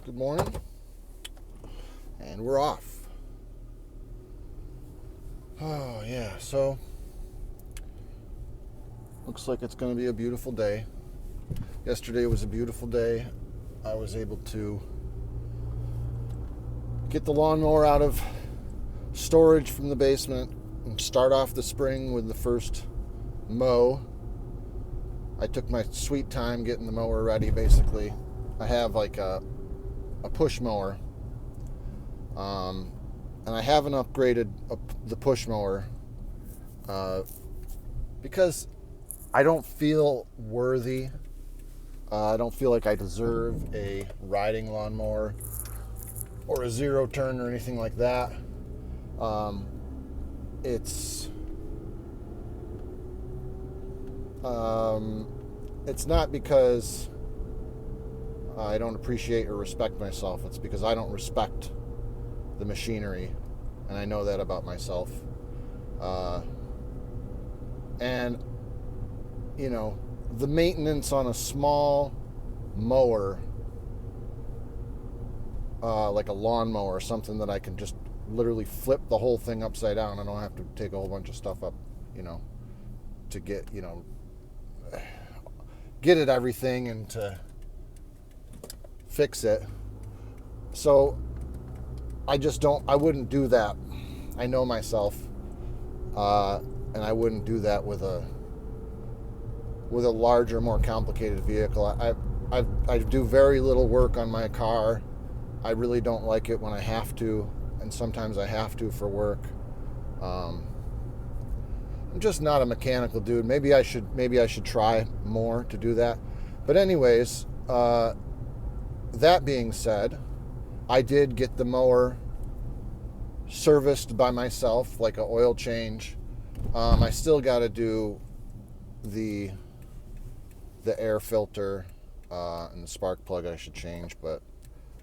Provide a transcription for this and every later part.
Good morning. And we're off. Oh, yeah. So, looks like it's going to be a beautiful day. Yesterday was a beautiful day. I was able to get the lawnmower out of storage from the basement and start off the spring with the first mow. I took my sweet time getting the mower ready, basically. I have like a push mower. And I haven't upgraded the push mower because I don't feel worthy. I don't feel like I deserve a riding lawnmower or a zero turn or anything like that. It's not because I don't appreciate or respect myself. It's because I don't respect the machinery, and I know that about myself. And you know, the maintenance on a small mower, like a lawnmower or something that I can just literally flip the whole thing upside down. I don't have to take a whole bunch of stuff up, to get it everything and to fix it. So I wouldn't do that. I know myself, and I wouldn't do that with a larger, more complicated vehicle. I do very little work on my car. I really don't like it when I have to, and sometimes I have to for work. I'm just not a mechanical dude. Maybe I should try more to do that. But anyways, that being said, I did get the mower serviced by myself, like an oil change. I still got to do the air filter and the spark plug I should change, but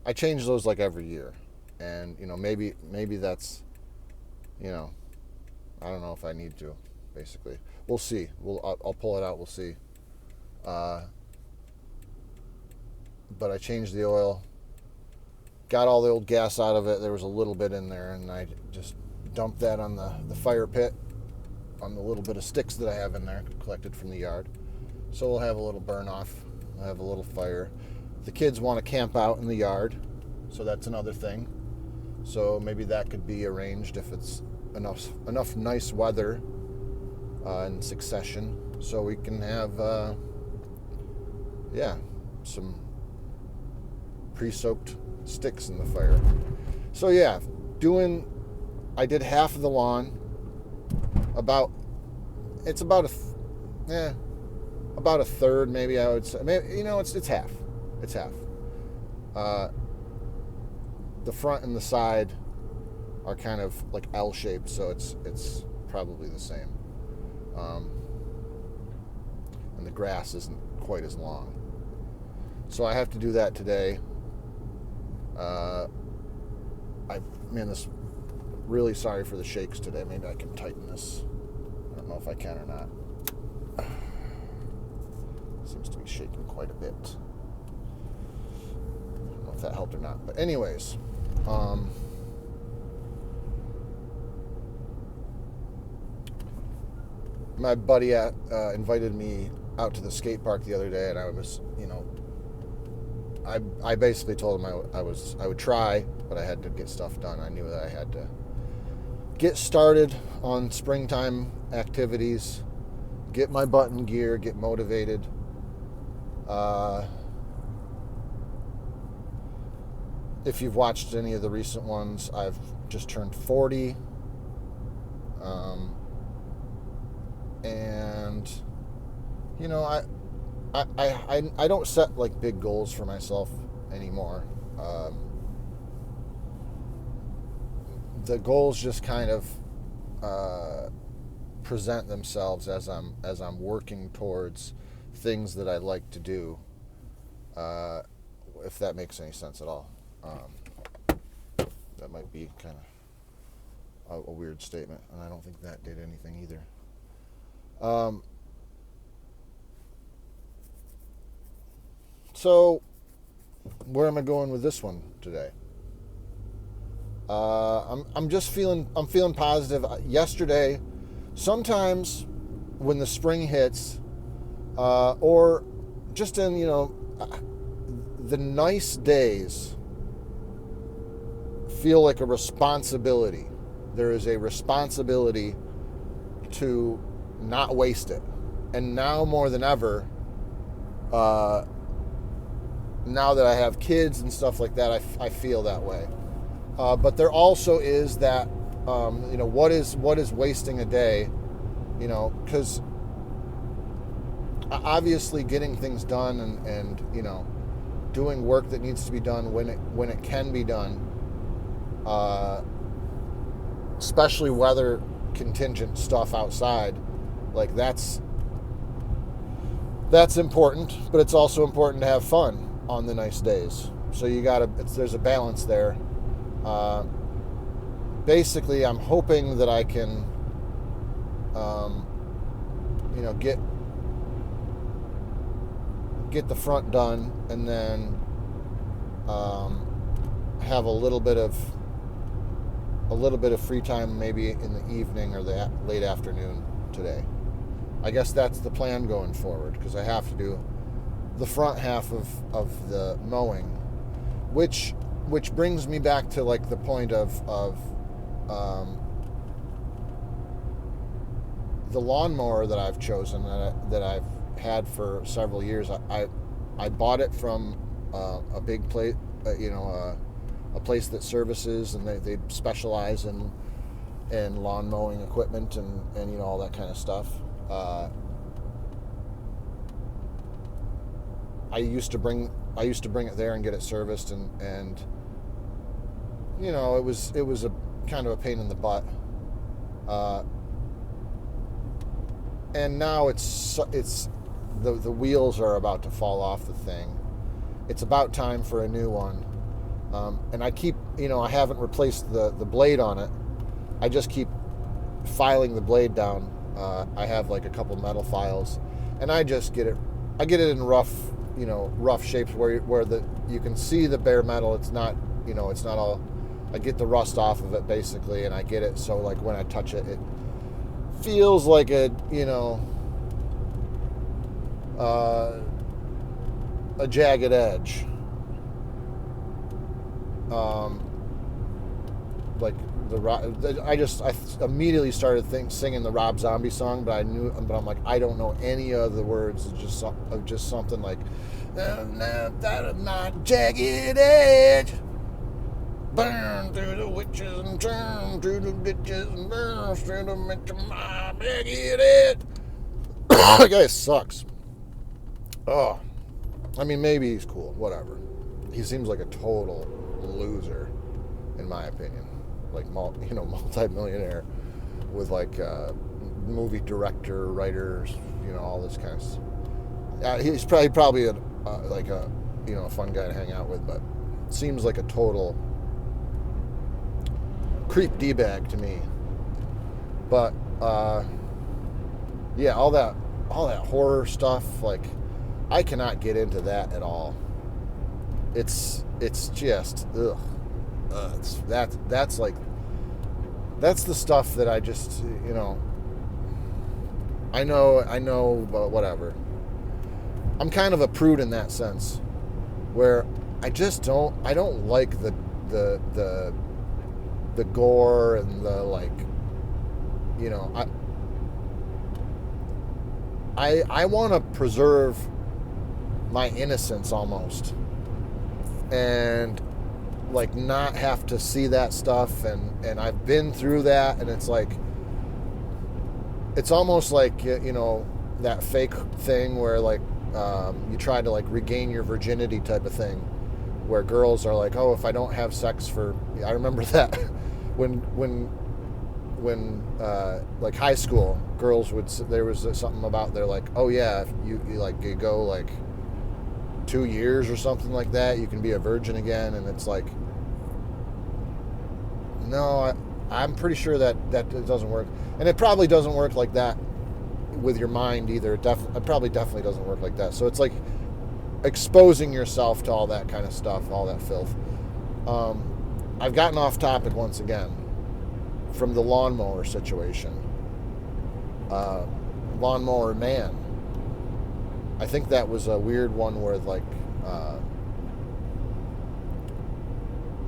I change those like every year. And maybe that's, I don't know if I need to. Basically, we'll see. I'll pull it out. We'll see. But I changed the oil. Got all the old gas out of it. There was a little bit in there, and I just dumped that on the fire pit, on the little bit of sticks that I have in there, collected from the yard. So we'll have a little burn off. We'll have a little fire. The kids want to camp out in the yard, so that's another thing. So maybe that could be arranged if it's enough nice weather in succession, so we can have some pre-soaked sticks in the fire. So yeah, I did half of the lawn. It's about a third, maybe I would say. Maybe, it's half. It's half. The front and the side are kind of like L-shaped, so it's probably the same. And the grass isn't quite as long. So I have to do that today. This really sorry for the shakes today. Maybe I can tighten this. I don't know if I can or not. Seems to be shaking quite a bit. I don't know if that helped or not. But anyways, my buddy invited me out to the skate park the other day, and I was, I basically told him I would try, but I had to get stuff done. I knew that I had to get started on springtime activities, get my butt in gear, get motivated. If you've watched any of the recent ones, I've just turned 40. And I don't set like big goals for myself anymore. The goals just kind of present themselves as I'm working towards things that I like to do. If that makes any sense at all. That might be kind of a weird statement, and I don't think that did anything either. So where am I going with this one today? I'm feeling positive. Yesterday, sometimes when the spring hits, or just in, the nice days feel like a responsibility. There is a responsibility to not waste it. And now more than ever, now that I have kids and stuff like that, I feel that way. But there also is that, what is wasting a day, because obviously getting things done and doing work that needs to be done when it can be done, especially weather contingent stuff outside, like that's important, but it's also important to have fun on the nice days. So there's a balance there. Basically, I'm hoping that I can, get the front done, and then have a little bit of free time, maybe in the evening or the late afternoon today. I guess that's the plan going forward, because I have to do the front half of the mowing, which brings me back to like the point of the lawnmower that I've chosen, that I've had for several years. I bought it from a big place, a place that services, and they specialize in lawn mowing equipment and all that kind of stuff. I used to bring it there and get it serviced, and it was a kind of a pain in the butt. And now it's the wheels are about to fall off the thing. It's about time for a new one. And I keep, I haven't replaced the blade on it. I just keep filing the blade down. I have like a couple metal files, and I get it in rough shapes where you can see the bare metal. It's not, it's not all. I get the rust off of it basically, and I get it so like when I touch it, it feels like a jagged edge. Like I immediately started singing the Rob Zombie song, but I'm like, I don't know any of the words. It's just something like, that my jagged edge, burn through the witches and turn through the ditches and burn through the my jagged edge. That guy sucks. Oh, I mean, maybe he's cool, whatever. He seems like a total loser, in my opinion. Like, multi-millionaire with like movie director, writers, all this kind of stuff. He's probably a fun guy to hang out with, but seems like a total creep D-bag to me. But yeah, all that horror stuff, like, I cannot get into that at all. It's just ugh. That's the stuff that I just, I know, but whatever. I'm kind of a prude in that sense, where I don't like the gore and the, like, I want to preserve my innocence almost, and like not have to see that stuff, and I've been through that, and it's like, it's almost like, that fake thing where like you try to like regain your virginity type of thing, where girls are like, oh, if I don't have sex I remember that when like high school girls there was something about, they're like, oh yeah, if you go like 2 years or something like that, you can be a virgin again. And it's like, no, I'm pretty sure that it doesn't work, and it probably doesn't work like that with your mind either. It probably definitely doesn't work like that. So it's like, exposing yourself to all that kind of stuff, all that filth. I've gotten off topic once again from the lawnmower situation. Lawnmower Man. I think that was a weird one where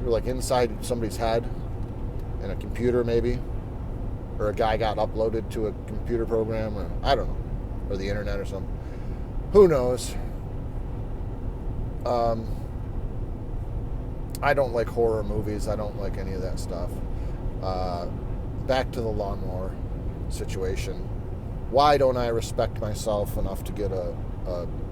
you're like inside somebody's head in a computer maybe, or a guy got uploaded to a computer program, or I don't know, or the internet or something. Who knows? I don't like horror movies. I don't like any of that stuff. Back to the lawnmower situation. Why don't I respect myself enough to get a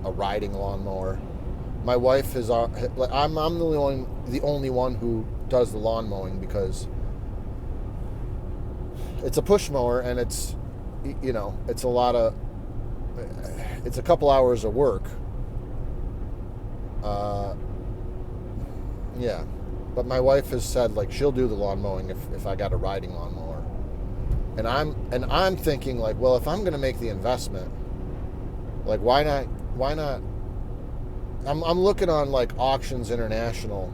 riding lawnmower? My wife is. I'm the only one who does the lawn mowing because it's a push mower and it's it's a lot of. It's a couple hours of work. Yeah, but my wife has said like she'll do the lawn mowing if I got a riding lawnmower, and I'm thinking like, well, if I'm going to make the investment, like why not? I'm looking on like Auctions International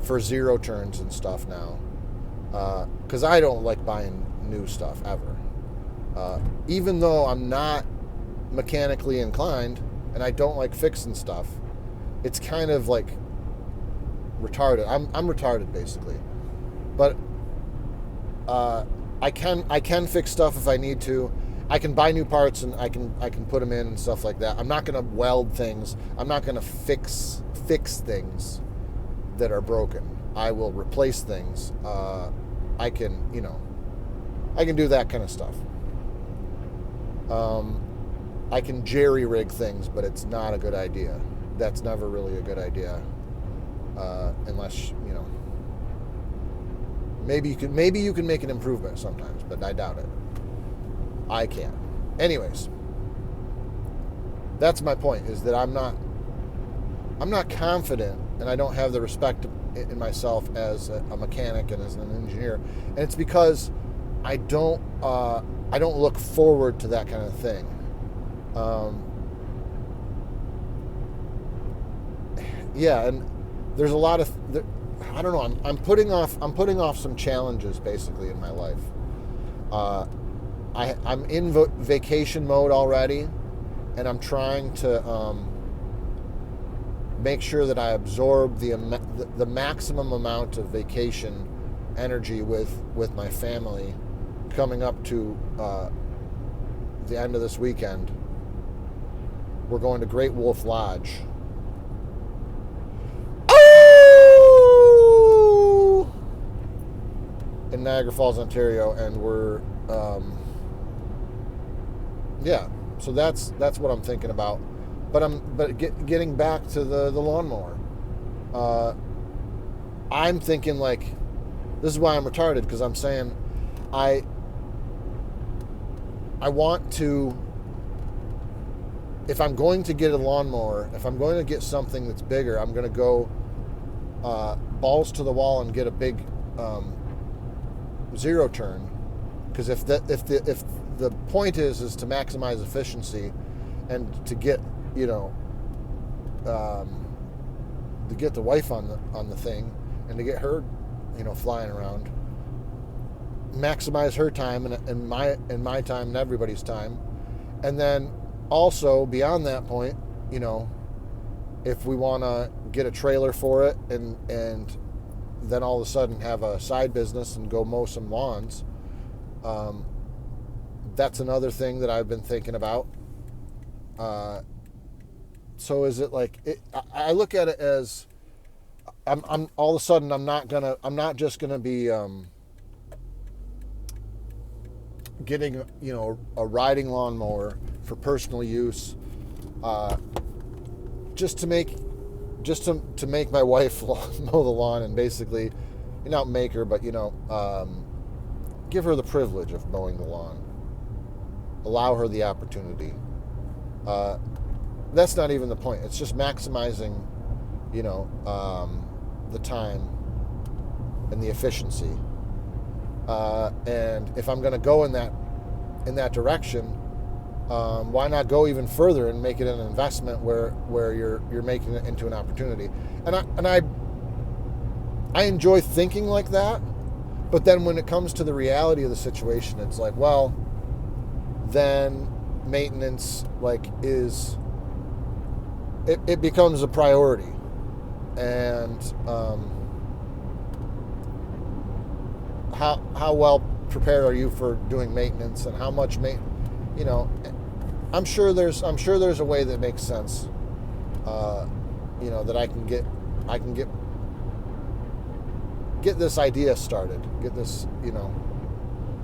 for zero turns and stuff now, because I don't like buying new stuff ever, even though I'm not mechanically inclined and I don't like fixing stuff. It's kind of like retarded. I'm retarded basically, but I can fix stuff if I need to. I can buy new parts and I can put them in and stuff like that. I'm not going to weld things. I'm not going to fix things that are broken. I will replace things. I can do that kind of stuff. I can jerry rig things, but it's not a good idea. That's never really a good idea, unless maybe you can make an improvement sometimes, but I doubt it. I can't. Anyways, that's my point, is that I'm not confident, and I don't have the respect in myself as a mechanic and as an engineer, and it's because I don't look forward to that kind of thing. Yeah, and there's a lot of I don't know. I'm putting off some challenges basically in my life. I'm in vacation mode already, and I'm trying to make sure that I absorb the maximum amount of vacation energy with my family coming up to the end of this weekend. We're going to Great Wolf Lodge. Oh! In Niagara Falls, Ontario, and we're yeah. So that's what I'm thinking about. But getting back to the lawnmower, I'm thinking like, this is why I'm retarded, because I'm saying I want to. If I'm going to get a lawnmower, if I'm going to get something that's bigger, I'm going to go balls to the wall and get a big zero turn. Because if the point is to maximize efficiency and to get to get the wife on the thing and to get her flying around, maximize her time and my time and everybody's time, and then also beyond that point, if we want to get a trailer for it and then all of a sudden have a side business and go mow some lawns, that's another thing that I've been thinking about. So is it like I look at it as I'm all of a sudden I'm not just gonna be getting a riding lawnmower for personal use, just to make my wife mow the lawn and basically not make her, but give her the privilege of mowing the lawn, allow her the opportunity. That's not even the point. It's just maximizing the time and the efficiency, and if I'm going to go in that direction, Why not go even further and make it an investment where you're making it into an opportunity? And I enjoy thinking like that, but then when it comes to the reality of the situation, it's like, well, then maintenance it becomes a priority, and how well prepared are you for doing maintenance, and how much I'm sure there's a way that makes sense, that I can get this idea started, get this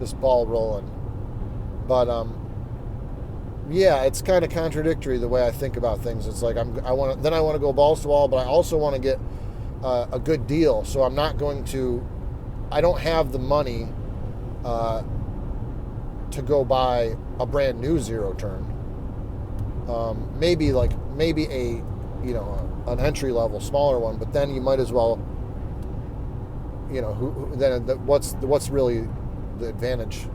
this ball rolling. But yeah, it's kind of contradictory the way I think about things. It's like I want to go balls to wall, but I also want to get a good deal. So I don't have the money to go buy a brand new zero turn. Maybe a an entry level smaller one, but then you might as well what's really the advantage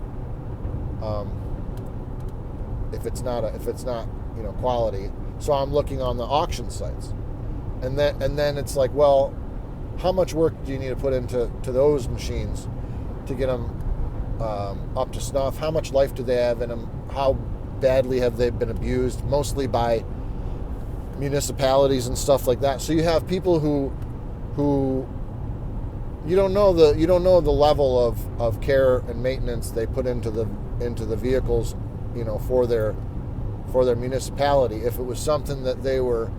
if it's not quality. So I'm looking on the auction sites, and then it's like, well, how much work do you need to put into those machines to get them up to snuff? How much life do they have in them? How badly have they been abused? Mostly by municipalities and stuff like that. So you have people who you don't know the level of care and maintenance they put into the vehicles, for their municipality. If it was something that they were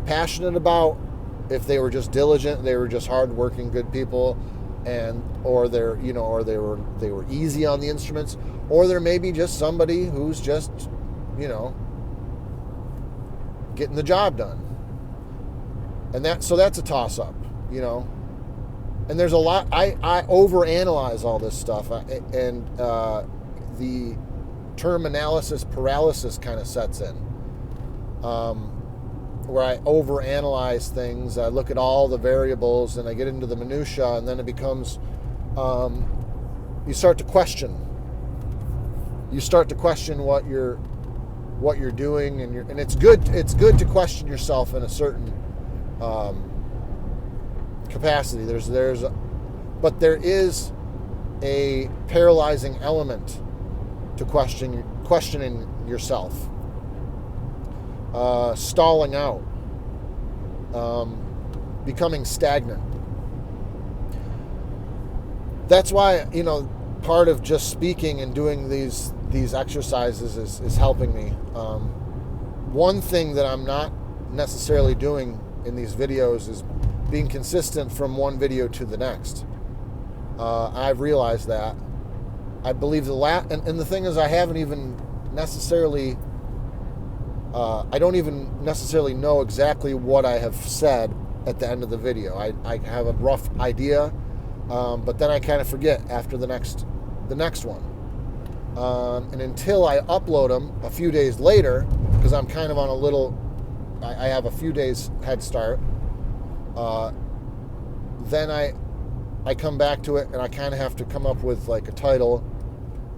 passionate about, if they were just diligent, they were just hardworking, good people, or they were easy on the instruments, or there may be just somebody who's just getting the job done, and that's a toss up, And there's a lot. I overanalyze all this stuff, and the term analysis paralysis kind of sets in, where I overanalyze things. I look at all the variables, and I get into the minutia, and then it becomes you start to question. You start to question what you're doing, and it's good to question yourself in a certain capacity. But there is a paralyzing element to questioning yourself, stalling out, becoming stagnant. That's why part of just speaking and doing these exercises is helping me. One thing that I'm not necessarily doing in these videos is being consistent from one video to the next. I've realized that. I believe and the thing is, I haven't even necessarily I don't even necessarily know exactly what I have said at the end of the video. I have a rough idea, but then I kind of forget after the next one. And until I upload them a few days later, because I'm kind of on I have a few days head start, then I come back to it, and I kind of have to come up with like a title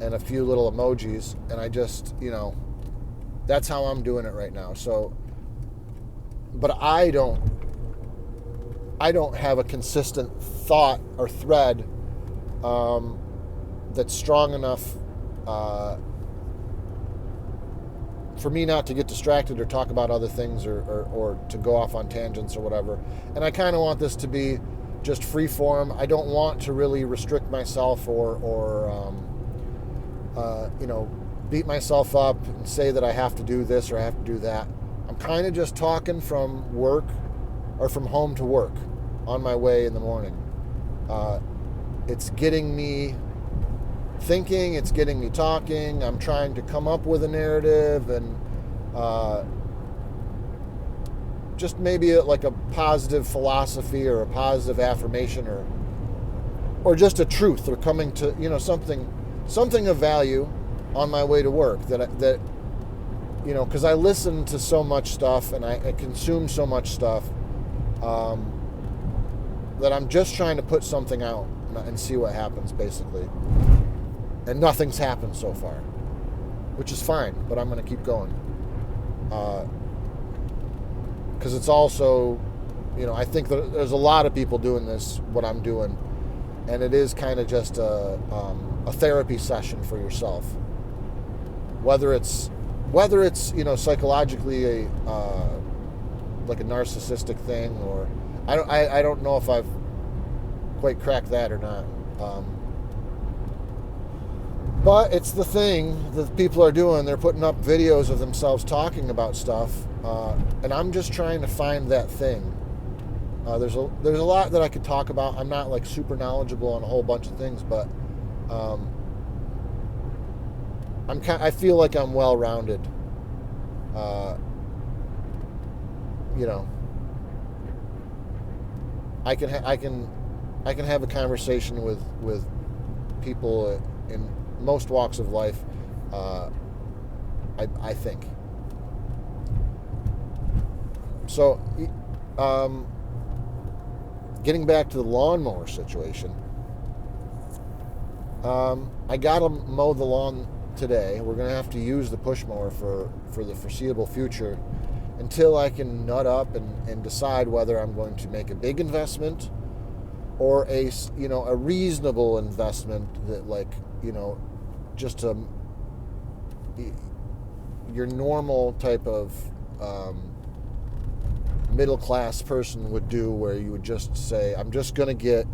and a few little emojis, and I just, that's how I'm doing it right now. So, but I don't have a consistent thought or thread that's strong enough for me not to get distracted or talk about other things or to go off on tangents or whatever. And I kind of want this to be just free form. I don't want to really restrict myself or beat myself up and say that I have to do this or I have to do that. I'm kind of just talking from work or from home to work on my way in the morning. It's getting me thinking, it's getting me talking. I'm trying to come up with a narrative and just maybe like a positive philosophy or a positive affirmation or just a truth, or coming to something of value on my way to work that because I listen to so much stuff and I consume so much stuff that I'm just trying to put something out and see what happens, basically. And nothing's happened so far. which is fine, but I'm going to keep going. Because it's also, I think that there's a lot of people doing this, what I'm doing, and it is kind of just a therapy session for yourself. Whether it's psychologically like a narcissistic thing, or I don't know if I've quite cracked that or not. But it's the thing that people are doing. They're putting up videos of themselves talking about stuff, and I'm just trying to find that thing. There's a lot that I could talk about. I'm not like super knowledgeable on a whole bunch of things, but I feel like I'm well-rounded. I can have a conversation with people in most walks of life. I think so. Getting back to the lawnmower situation, I gotta mow the lawn today. We're gonna have to use the push mower for the foreseeable future until I can nut up and decide whether I'm going to make a big investment or a reasonable investment that, like, just your normal type of middle class person would do, where you would just say, I'm just going to get,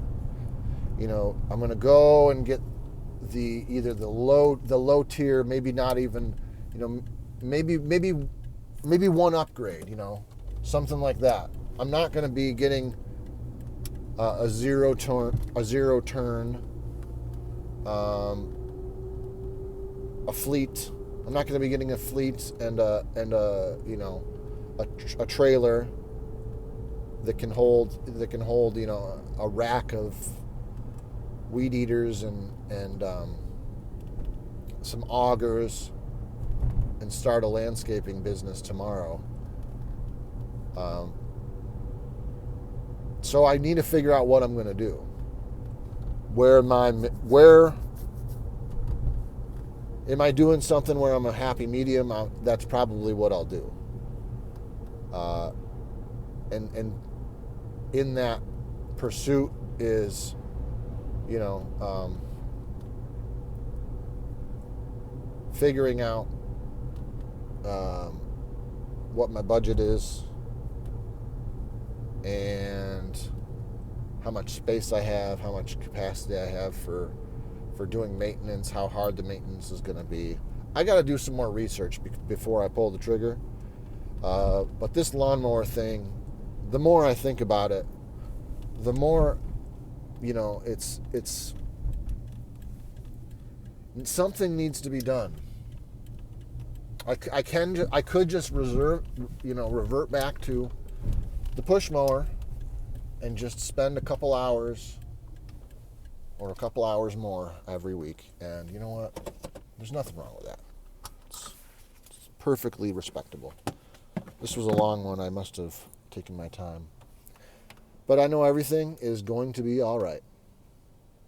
I'm going to go and get either the low tier, maybe not even, maybe one upgrade, something like that. I'm not going to be getting a zero turn, a fleet. I'm not going to be getting a fleet and a trailer that can hold a rack of weed eaters and some augers and start a landscaping business tomorrow. So I need to figure out what I'm going to do. Where am I doing something where I'm a happy medium? That's probably what I'll do. And in that pursuit is, figuring out what my budget is and how much space I have, how much capacity I have for doing maintenance, how hard the maintenance is going to be. I got to do some more research before I pull the trigger. But this lawnmower thing, the more I think about it, the more, it's something needs to be done. I could just revert back to the push mower and just spend a couple hours or a couple hours more every week. And you know what? There's nothing wrong with that. It's perfectly respectable. This was a long one. I must have taken my time. But I know everything is going to be all right.